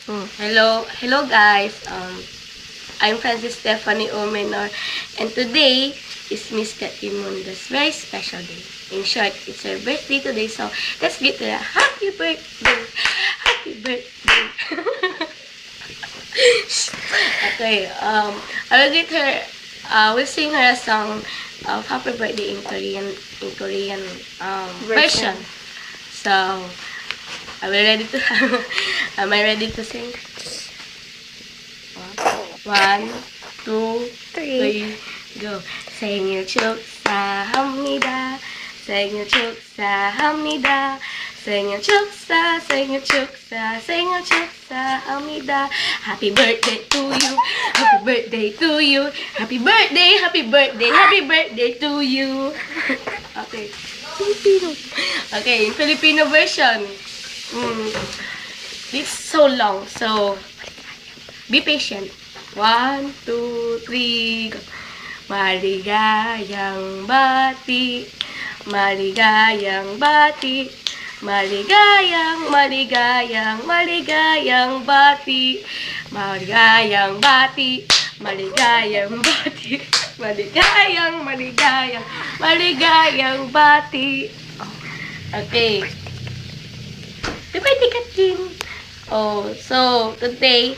Hello guys. I'm Francis Stephanie Omenor, and today is Miss Katimunda's very special day. In short, it's her birthday today, so let's get to her happy birthday, happy birthday. Okay. I will get her. We'll sing her a song of happy birthday in Korean version. So, are we ready to? Am I ready to sing? 1, 2, 3, go. 생일 축하합니다. 생일 축하합니다. 생일 축하합니다. Happy birthday to you. Happy birthday to you. Happy birthday, happy birthday, happy birthday to you. Okay. Filipino. Okay, in Filipino version. It's so long, so be patient. 1, 2, 3, go. Maligayang bati, maligayang bati, maligayang, maligayang, maligayang bati, maligayang bati, maligayang bati, maligayang, maligayang, maligayang bati. Okay. Happy birthday, Katrin! Oh, so today